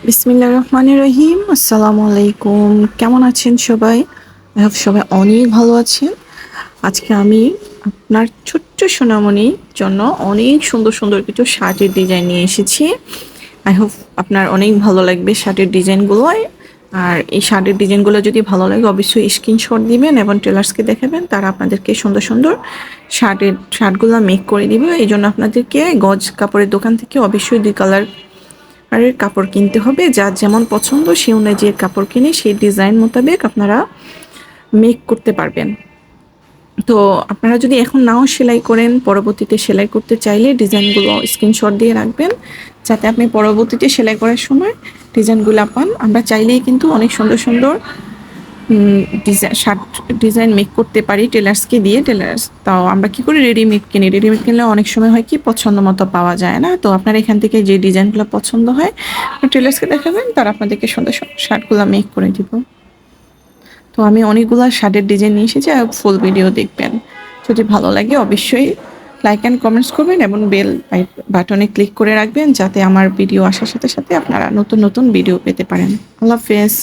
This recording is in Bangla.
বিসমিল্লাহির রহমানির রহিম। আসসালামু আলাইকুম। কেমন আছেন সবাই? আই হোপ সবাই অনেক ভালো আছেন। আজকে আমি আপনার ছোট্ট সোনামণির জন্য অনেক সুন্দর সুন্দর কিছু শার্টের ডিজাইন নিয়ে এসেছি। আই হোপ আপনার অনেক ভালো লাগবে শার্টের ডিজাইনগুলো। আর এই শার্টের ডিজাইনগুলো যদি ভালো লাগে অবশ্যই স্ক্রিনশট দিবেন এবং টেলার্সকে দেখাবেন, তারা আপনাদেরকে সুন্দর সুন্দর শার্টগুলো মেক করে দিবে। এই জন্য আপনাদেরকে গজ কাপড়ের দোকান থেকে অবশ্যই 2 কালার আর কাপড় কিনতে হবে। যার যেমন পছন্দ সে অনুযায়ী কাপড় কিনে সেই ডিজাইন মোতাবেক আপনারা মেক করতে পারবেন। তো আপনারা যদি এখন নাও সেলাই করেন, পরবর্তীতে সেলাই করতে চাইলে ডিজাইনগুলো স্ক্রিনশট দিয়ে রাখবেন, যাতে আপনি পরবর্তীতে সেলাই করার সময় ডিজাইনগুলো পান। আমরা চাইলেই কিন্তু অনেক সুন্দর সুন্দর শার্ট ডিজাইন মেক করতে পারি টেলার্সকে দিয়ে। তাও আমরা কি করি, রেডিমেড কিনি। রেডিমেড কিনলে অনেক সময় হয় কি পছন্দ মতো পাওয়া যায় না। তো আপনার এখান থেকে যে ডিজাইনগুলো পছন্দ হয় টেলার্সকে দেখাবেন, তারা আপনাদেরকে সুন্দর সুন্দর শার্টগুলো মেক করে দিব। তো আমি অনেকগুলো শার্টের ডিজাইন নিয়ে এসেছি, আর ফুল ভিডিও দেখবেন। যদি ভালো লাগে অবশ্যই লাইক অ্যান্ড কমেন্টস করবেন এবং বেল বাটনে ক্লিক করে রাখবেন, যাতে আমার ভিডিও আসার সাথে সাথে আপনারা নতুন নতুন ভিডিও পেতে পারেন। আল্লাহ হাফেজ।